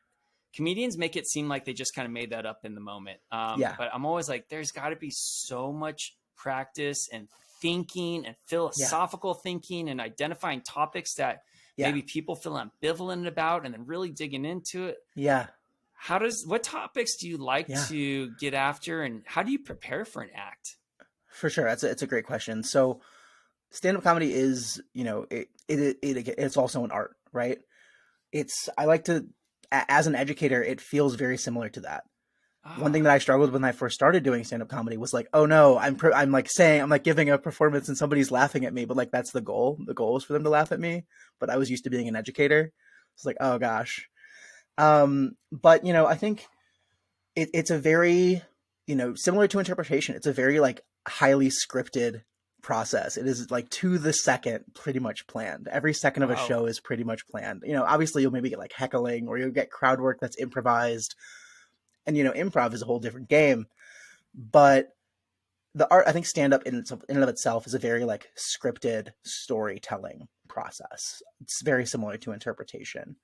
comedians make it seem like they just kind of made that up in the moment. yeah, But I'm always like, there's got to be so much practice and thinking and yeah, philosophical thinking and identifying topics that yeah, maybe people feel ambivalent about, and then really digging into it. yeah, What topics do you like yeah. to get after, and how do you prepare for an act? For sure, it's a great question. So stand-up comedy is, it's also an art, right? It's I like to, as an educator, it feels very similar to that. One thing Ah, that I struggled with when I first started doing stand-up comedy was like, oh no, I'm like saying, I'm like giving a performance and somebody's laughing at me, but like that's the goal. The goal is for them to laugh at me. But I was used to being an educator. It's like, oh gosh. But I think it's a very, similar to interpretation. It's a very like highly scripted process. It is like to the second pretty much planned. Every second of a wow. show is pretty much planned. Obviously you'll maybe get like heckling or you'll get crowd work that's improvised. And improv is a whole different game. But the art, I think stand up in and of itself is a very like scripted storytelling process. It's very similar to interpretation.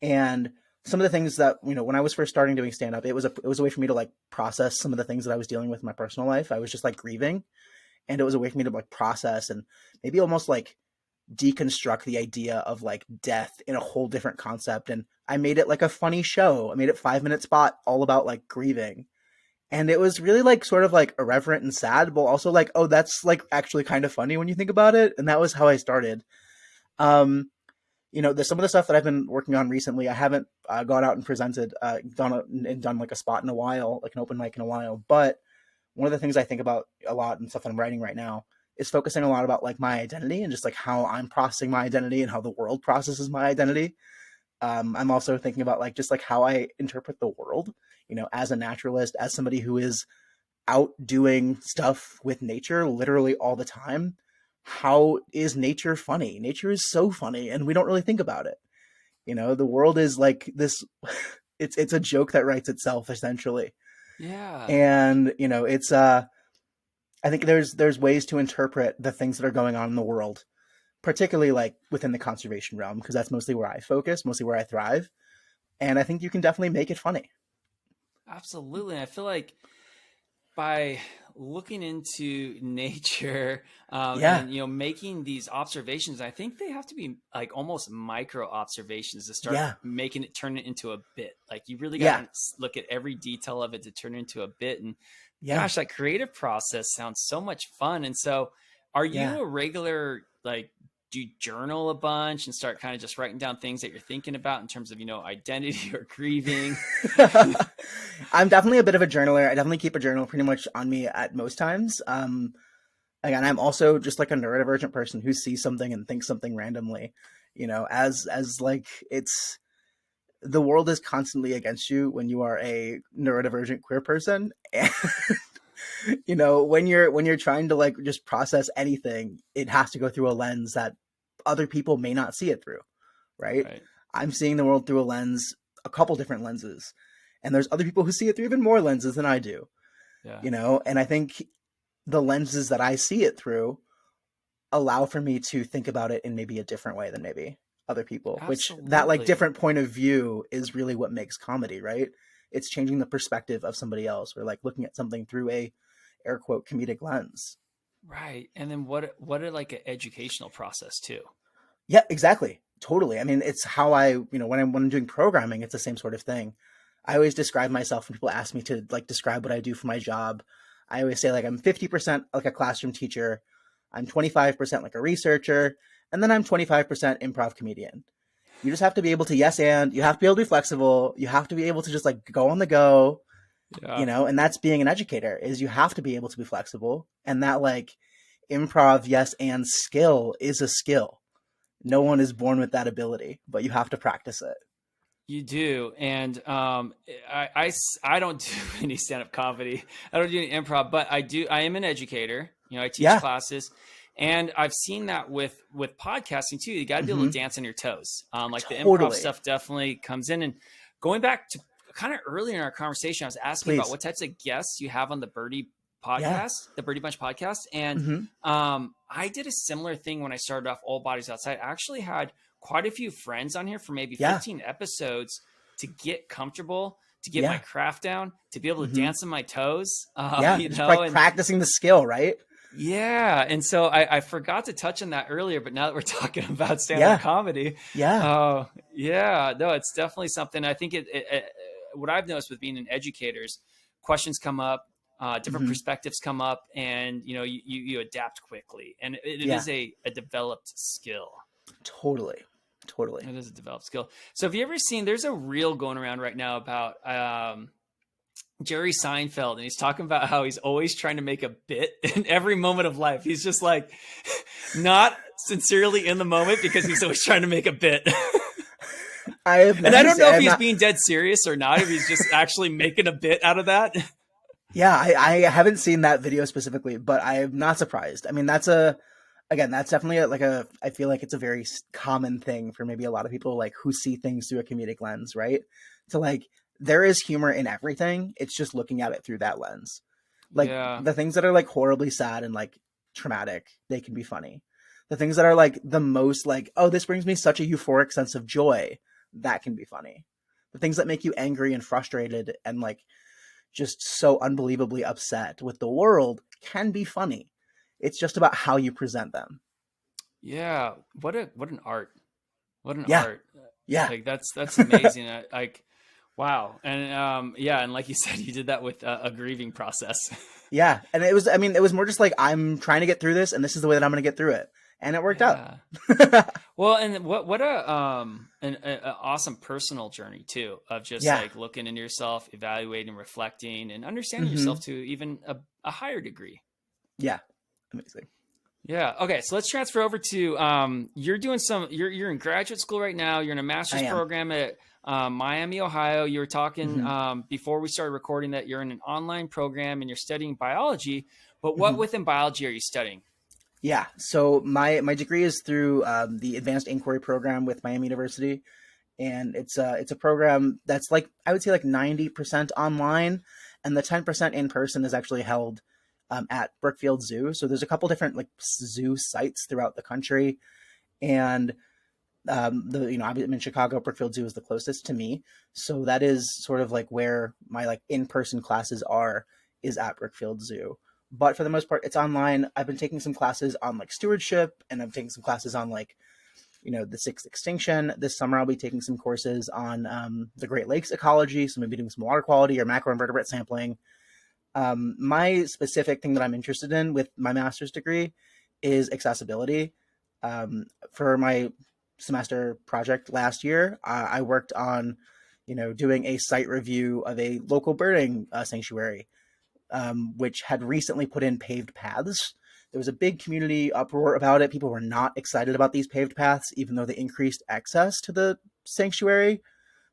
And some of the things that, when I was first starting doing stand up, it was a way for me to like process some of the things that I was dealing with in my personal life. I was just like grieving, and it was a way for me to like process and maybe almost like deconstruct the idea of like death in a whole different concept. And I made it like a funny show. I made it 5 minute spot all about like grieving. And it was really like sort of like irreverent and sad, but also like, oh, that's like actually kind of funny when you think about it. And that was how I started. Um, there's some of the stuff that I've been working on recently. I haven't gone out and presented, gone out and done like a spot in a while, like an open mic in a while. But one of the things I think about a lot and stuff that I'm writing right now is focusing a lot about like my identity and just like how I'm processing my identity and how the world processes my identity. I'm also thinking about like just like how I interpret the world, as a naturalist, as somebody who is out doing stuff with nature literally all the time. How is nature funny? Nature is so funny, and we don't really think about it. The world is like this. It's a joke that writes itself essentially, Yeah. and it's I think there's ways to interpret the things that are going on in the world, particularly like within the conservation realm, because that's mostly where I focus, mostly where I thrive, and I think you can definitely make it funny. Absolutely. I feel like by looking into nature, Yeah, and making these observations, I think they have to be like almost micro observations to start yeah, making it, turn it into a bit. Like, you really got yeah, to look at every detail of it to turn it into a bit. And yeah, gosh, that creative process sounds so much fun. And so, are yeah. you a regular, like, do you journal a bunch and start kind of just writing down things that you're thinking about in terms of identity or grieving? I'm definitely a bit of a journaler. I definitely keep a journal pretty much on me at most times. Again, I'm also just like a neurodivergent person who sees something and thinks something randomly. As like it's the world is constantly against you when you are a neurodivergent queer person. And when you're trying to like just process anything, it has to go through a lens that other people may not see it through, right? Right. I'm seeing the world through a couple different lenses, and there's other people who see it through even more lenses than I do, Yeah. and I think the lenses that I see it through allow for me to think about it in maybe a different way than maybe other people, which that like Absolutely. different point of view is really what makes comedy, right? It's changing the perspective of somebody else. We're like looking at something through a air quote comedic lens. Right. And then what a like an educational process too. Yeah, exactly. Totally. I mean, it's how when I'm doing programming, it's the same sort of thing. I always describe myself when people ask me to like describe what I do for my job. I always say like I'm 50% like a classroom teacher, I'm 25% like a researcher, and then I'm 25% improv comedian. You just have to be able to yes and you have to be able to be flexible. You have to be able to just like go on the go, Yeah. and that's being an educator is you have to be able to be flexible. And that like improv yes and skill is a skill. No one is born with that ability, but you have to practice it. You do, and I don't do any stand up comedy. I don't do any improv, but I do. I am an educator. You know, I teach Yeah. classes, and I've seen that with podcasting too. You got to be able to Hmm. dance on your toes. Like the improv Totally. stuff definitely comes in. And going back to kind of earlier in our conversation, I was asking about Please. what types of guests you have on the Birdie Yeah. podcast, the Birdie Bunch podcast, and Hmm. I did a similar thing when I started off All Bodies Outside. I actually had quite a few friends on here for maybe Yeah. 15 episodes to get comfortable, to get my Yeah. craft down, to be able to Hmm. dance on my toes, Yeah. you Just know, like and practicing the skill, right? yeah. And so I forgot to touch on that earlier, but now that we're talking about stand-up Yeah. comedy, Yeah. yeah, no, it's definitely something. I think what I've noticed with being an educator is questions come up, different Hmm. perspectives come up, and you adapt quickly, and it Yeah. is a developed skill. Totally. Totally. It is a developed skill. So have you ever seen? There's a reel going around right now about Jerry Seinfeld, and he's talking about how he's always trying to make a bit in every moment of life. He's just like not sincerely in the moment because he's always trying to make a bit. I have And never I don't seen, know I if have he's not. being dead serious or not, if he's just actually making a bit out of that. Yeah, I haven't seen that video specifically, but I am not surprised. I mean, that's definitely I feel like it's a very common thing for maybe a lot of people like who see things through a comedic lens, right? To like, there is humor in everything. It's just looking at it through that lens. Like Yeah. the things that are like horribly sad and like traumatic, they can be funny. The things that are like the most like, oh, this brings me such a euphoric sense of joy, that can be funny. The things that make you angry and frustrated and like just so unbelievably upset with the world can be funny. It's just about how you present them. Yeah. What an art. What an Yeah. art. Yeah. Like that's amazing. Like wow. And yeah, and like you said, you did that with a grieving process. Yeah. And it was more just like, I'm trying to get through this and this is the way that I'm going to get through it. And it worked out. Yeah. Well, and what a awesome personal journey too of just Yeah. like looking into yourself, evaluating, reflecting, and understanding Hmm. yourself to even a higher degree. Yeah. Amazing. Yeah. Okay. So let's transfer over to you're doing you're in graduate school right now. You're in a I master's am. program at Miami, Ohio. You were talking Hmm. before we started recording that you're in an online program and you're studying biology. But what Hmm. within biology are you studying? Yeah. So my degree is through the Advanced Inquiry program with Miami University, and it's a program that's like I would say like 90% online, and the 10% in person is actually held at Brookfield Zoo. So there's a couple different like zoo sites throughout the country, and I'm in Chicago. Brookfield Zoo is the closest to me, so that is sort of like where my like in person classes are is at Brookfield Zoo. But for the most part, it's online. I've been taking some classes on like stewardship, and I'm taking some classes on like the sixth extinction. This summer, I'll be taking some courses on the Great Lakes ecology, so maybe doing some water quality or macroinvertebrate sampling. My specific thing that I'm interested in with my master's degree is accessibility. For my semester project last year, I worked on, doing a site review of a local birding sanctuary, which had recently put in paved paths. There was a big community uproar about it. People were not excited about these paved paths, even though they increased access to the sanctuary.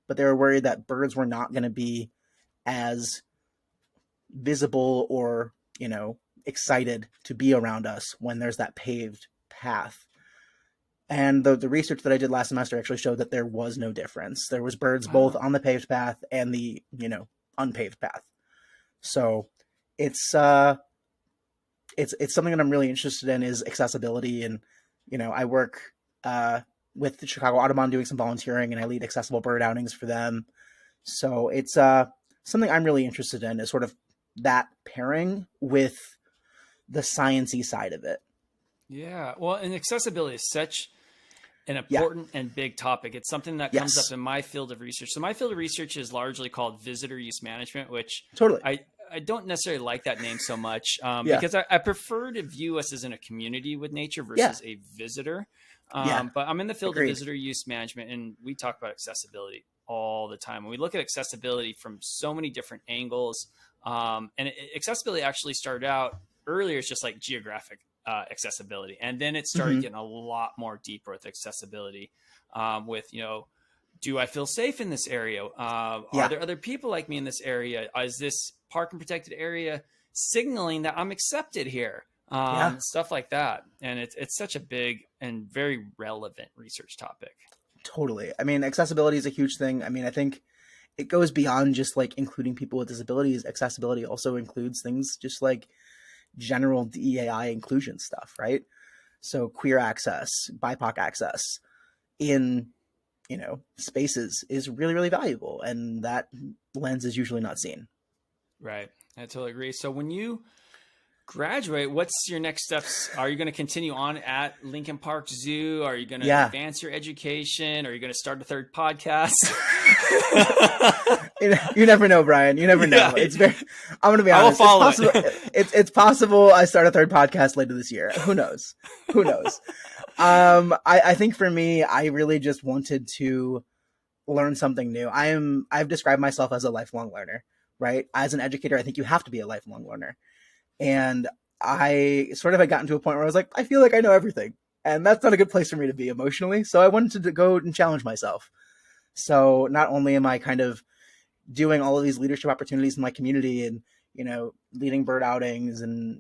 But they were worried that birds were not going to be as visible or, excited to be around us when there's that paved path. And the research that I did last semester actually showed that there was no difference. There was birds both Wow. on the paved path and the, unpaved path. So it's something that I'm really interested in is accessibility. And, I work with the Chicago Audubon doing some volunteering and I lead accessible bird outings for them. So it's something I'm really interested in is sort of that pairing with the sciencey side of it. Yeah. Well, and accessibility is such an Yeah. important and big topic. It's something that comes up Yes. in my field of research. So my field of research is largely called visitor use management, which Totally. I don't necessarily like that name so much Yeah. because I prefer to view us as in a community with nature Yeah. versus a visitor. Yeah. But I'm in the field of Agreed. visitor use management, and we talk about accessibility all the time. And we look at accessibility from so many different angles. Accessibility actually started out earlier, it's just like geographic accessibility. And then it started getting a lot more deeper with accessibility with, do I feel safe in this area? Are there other people like me in this area? Is this park and protected area signaling that I'm accepted here? Yeah. Stuff like that. And it's such a big and very relevant research topic. Totally. I mean, accessibility is a huge thing. I mean, I think it goes beyond just like including people with disabilities. Accessibility also includes things just like general DEAI inclusion stuff, right? So queer access, BIPOC access in, spaces is really, really valuable. And that lens is usually not seen. Right. I totally agree. So when you graduate, what's your next steps? Are you going to continue on at Lincoln Park Zoo? Are you going to advance your education? Are you going to start a third podcast? You never know, Brian. You never know. Yeah. I'm going to be honest. I will follow it's possible I start a third podcast later this year. Who knows? I think for me, I really just wanted to learn something new. I've described myself as a lifelong learner, right? As an educator, I think you have to be a lifelong learner. And I sort of had gotten to a point where I was like, I feel like I know everything. And that's not a good place for me to be emotionally. So I wanted to go and challenge myself. So not only am I kind of doing all of these leadership opportunities in my community and, leading bird outings and,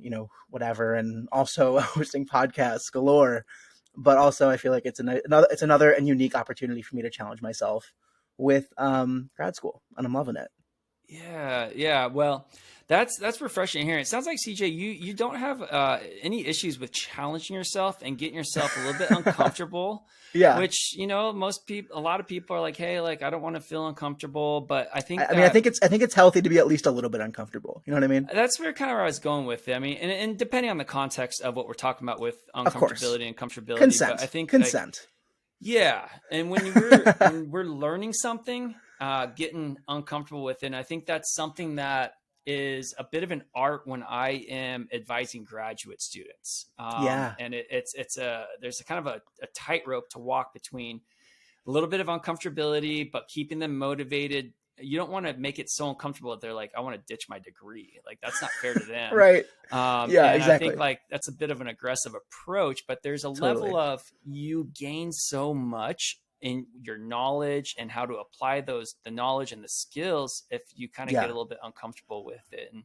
whatever, and also hosting podcasts galore, but also I feel like it's another and unique opportunity for me to challenge myself with grad school, and I'm loving it. Yeah. Well, that's refreshing here. It sounds like CJ, you don't have any issues with challenging yourself and getting yourself a little bit uncomfortable. Yeah. Which, a lot of people are like, hey, like, I don't want to feel uncomfortable, but I think I think it's healthy to be at least a little bit uncomfortable. You know what I mean? That's where I was going with it. I mean, and depending on the context of what we're talking about with uncomfortability and comfortability, consent. But I think consent. Yeah. And when we're learning something, getting uncomfortable with it, and I think that's something that is a bit of an art when I am advising graduate students. And there's a kind of a tightrope to walk between a little bit of uncomfortability, but keeping them motivated. You don't want to make it so uncomfortable that they're like, I want to ditch my degree. Like, that's not fair to them. Right. Yeah, exactly. I think like that's a bit of an aggressive approach, but there's a level of you gain so much in your knowledge and how to apply the knowledge and the skills if you kind of get a little bit uncomfortable with it. And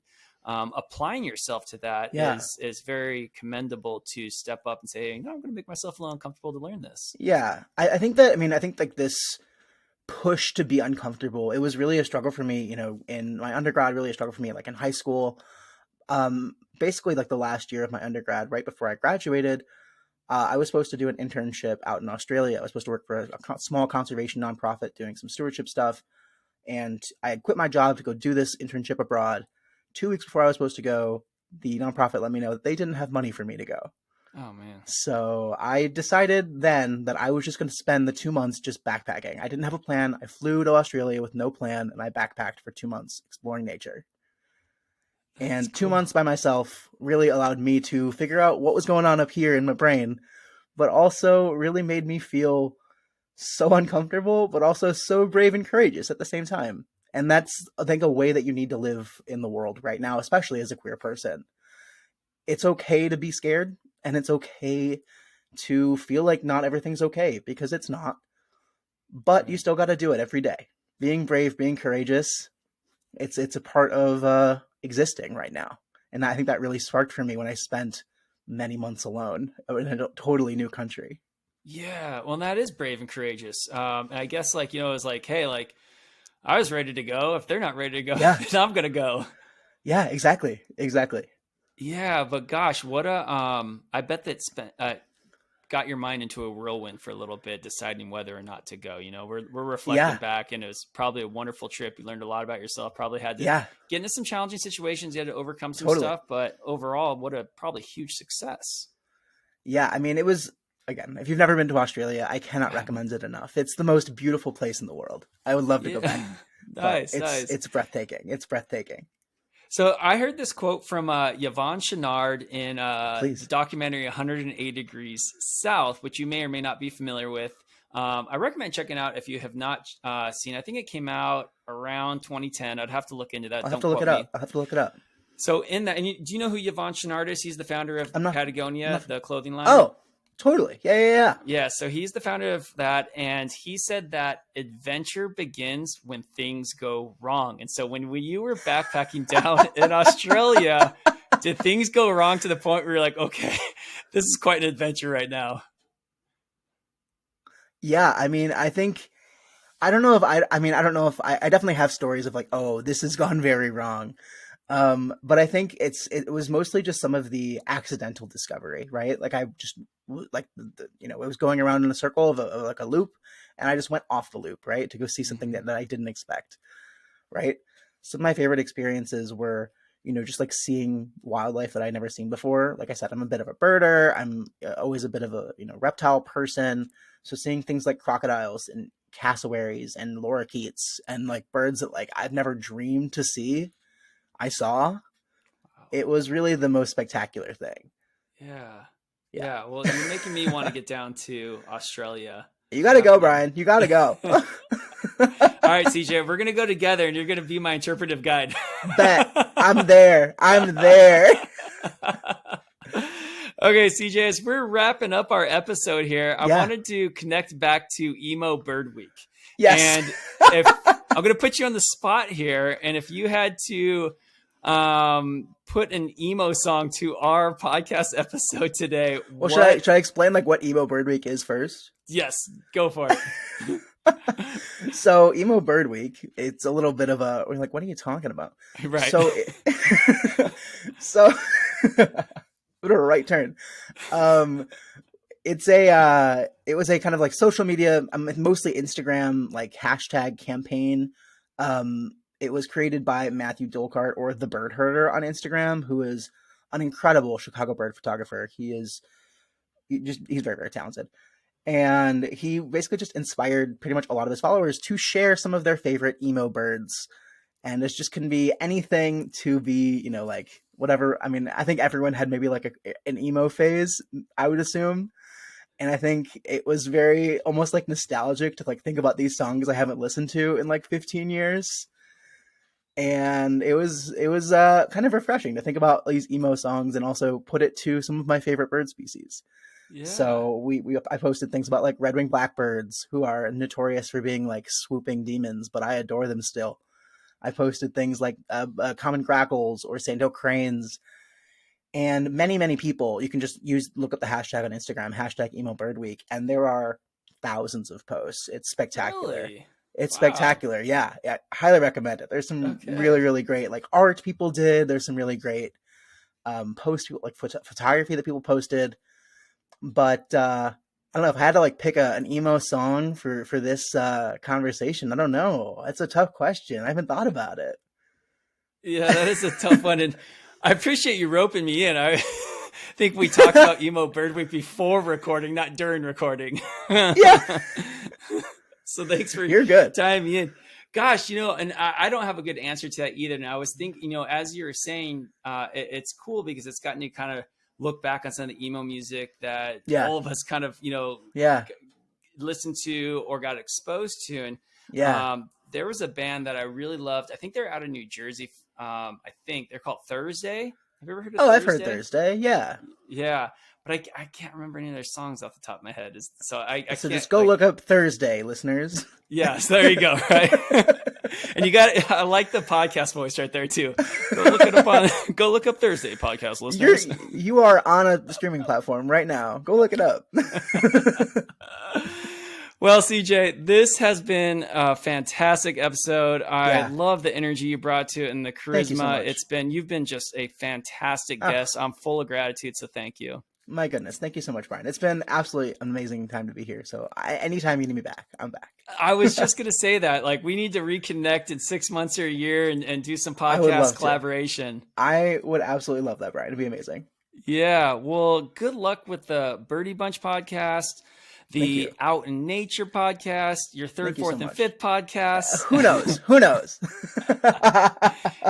applying yourself to that is very commendable, to step up and say, no, I'm going to make myself a little uncomfortable to learn this. Yeah. I think like this push to be uncomfortable, it was really a struggle for me, in my undergrad, really a struggle for me, like in high school, basically like the last year of my undergrad, right before I graduated. I was supposed to do an internship out in Australia. I was supposed to work for a small conservation nonprofit doing some stewardship stuff. And I had quit my job to go do this internship abroad. 2 weeks before I was supposed to go, the nonprofit let me know that they didn't have money for me to go. Oh, man. So I decided then that I was just going to spend the 2 months just backpacking. I didn't have a plan. I flew to Australia with no plan, and I backpacked for 2 months exploring nature. And 2 months by myself really allowed me to figure out what was going on up here in my brain, but also really made me feel so uncomfortable, but also so brave and courageous at the same time. And that's, I think, a way that you need to live in the world right now, especially as a queer person. It's okay to be scared, and it's okay to feel like not everything's okay, because it's not. But you still got to do it every day. Being brave, being courageous, it's a part of existing right now. And I think that really sparked for me when I spent many months alone in a totally new country. Yeah, well, that is brave and courageous. And I guess, like, it was like, hey, like, I was ready to go. If they're not ready to go, then I'm going to go. Yeah, exactly. Yeah, but gosh, what I bet that got your mind into a whirlwind for a little bit, deciding whether or not to go. You know, we're reflecting Yeah. back, and it was probably a wonderful trip. You learned a lot about yourself. Probably had to Yeah. get into some challenging situations. You had to overcome some Totally. stuff, but overall, what a probably huge success. Yeah. I mean, it was, again, if you've never been to Australia, I cannot recommend it enough. It's the most beautiful place in the world. I would love to go back, Yeah. but Nice. it's breathtaking. It's breathtaking. So I heard this quote from Yvonne Chouinard in the Please. documentary 108 Degrees South, which you may or may not be familiar with. I recommend checking out if you have not seen. I think it came out around 2010. I'd have to look into that. I'll have Don't to look quote it up. me. I'll have to look it up. So in that, and do you know who Yvonne Chouinard is? He's the founder of I'm not. Patagonia, the clothing line. Oh, totally. Yeah. Yeah, so he's the founder of that, and he said that adventure begins when things go wrong. And so when you were backpacking down in Australia, did things go wrong to the point where you're like, okay, this is quite an adventure right now? Yeah. I mean, I don't know if I definitely have stories of like, oh, this has gone very wrong. But I think it was mostly just some of the accidental discovery, right? Like I just like it was going around in a circle of like a loop, and I just went off the loop, right, to go see something that I didn't expect, right? Some of my favorite experiences were, just like seeing wildlife that I'd never seen before. Like I said, I'm a bit of a birder. I'm always a bit of a reptile person, so seeing things like crocodiles and cassowaries and lorikeets and like birds that like I've never dreamed to see. I saw. It was really the most spectacular thing. Yeah. Well, you're making me want to get down to Australia. You got to go, Brian. You got to go. All right, CJ, we're going to go together and you're going to be my interpretive guide. Bet. I'm there. Okay, CJ, as we're wrapping up our episode here, I wanted to connect back to Emo Bird Week. Yes. And if I'm going to put you on the spot here, and if you had to put an emo song to our podcast episode today, well, should I explain like what Emo Bird Week is first? Yes, go for it. So Emo Bird Week, it's a little bit of we're like, what are you talking about? Right. So what a right turn. It was a kind of like social media, mostly Instagram, like hashtag campaign. It was created by Matthew Dolcart, or the Bird Herder on Instagram, who is an incredible Chicago bird photographer. He's very, very talented. And he basically just inspired pretty much a lot of his followers to share some of their favorite emo birds. And this just can be anything to be, like whatever. I mean, I think everyone had maybe like an emo phase, I would assume. And I think it was very almost like nostalgic to like think about these songs I haven't listened to in like 15 years. And it was kind of refreshing to think about these emo songs and also put it to some of my favorite bird species. Yeah. So I posted things about like red-winged blackbirds, who are notorious for being like swooping demons, but I adore them still. I posted things like common grackles or sandhill cranes, and many, many people. You can just look up the hashtag on Instagram, hashtag Emo Bird Week, and there are thousands of posts. It's spectacular. Really? It's spectacular. Yeah, highly recommend it. There's some really, really great like art people did. There's some really great posts, like photography that people posted. But I don't know if I had to like pick an emo song for this conversation. I don't know. It's a tough question. I haven't thought about it. Yeah, that is a tough one, and I appreciate you roping me in. I think we talked about Emo Bird Week before recording, not during recording. Yeah. So thanks for You're good. tying me in. Gosh, and I don't have a good answer to that either. And I was thinking, as you were saying, it's cool because it's gotten you kind of look back on some of the emo music that all of us kind of, listened to or got exposed to. And there was a band that I really loved. I think they're out of New Jersey. I think they're called Thursday. Have you ever heard of Thursday? I've heard Thursday. Yeah. Yeah. But I can't remember any of their songs off the top of my head. So just go look up Thursday, listeners. Yes, there you go. Right. And I like the podcast voice right there too. Go look up Thursday, podcast listeners. You are on a streaming platform right now. Go look it up. Well, CJ, this has been a fantastic episode. I love the energy you brought to it and the charisma. Thank you so much. You've been just a fantastic guest. I'm full of gratitude. So thank you. My goodness. Thank you so much, Brian. It's been absolutely an amazing time to be here. So anytime you need me back, I'm back. I was just going to say that, like, we need to reconnect in 6 months or a year and do some I would podcast love to. collaboration. I would absolutely love that, Brian. It'd be amazing. Yeah. Well, good luck with the Birdie Bunch podcast, Thank the you. Out in Nature podcast, your third, Thank you fourth, so and much. fifth podcast. Who knows? Who knows?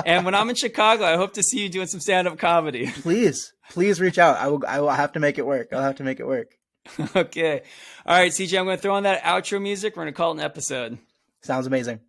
And when I'm in Chicago, I hope to see you doing some stand-up comedy. Please reach out. I will have to make it work. I'll have to make it work. Okay. All right, CJ, I'm going to throw on that outro music. We're going to call it an episode. Sounds amazing.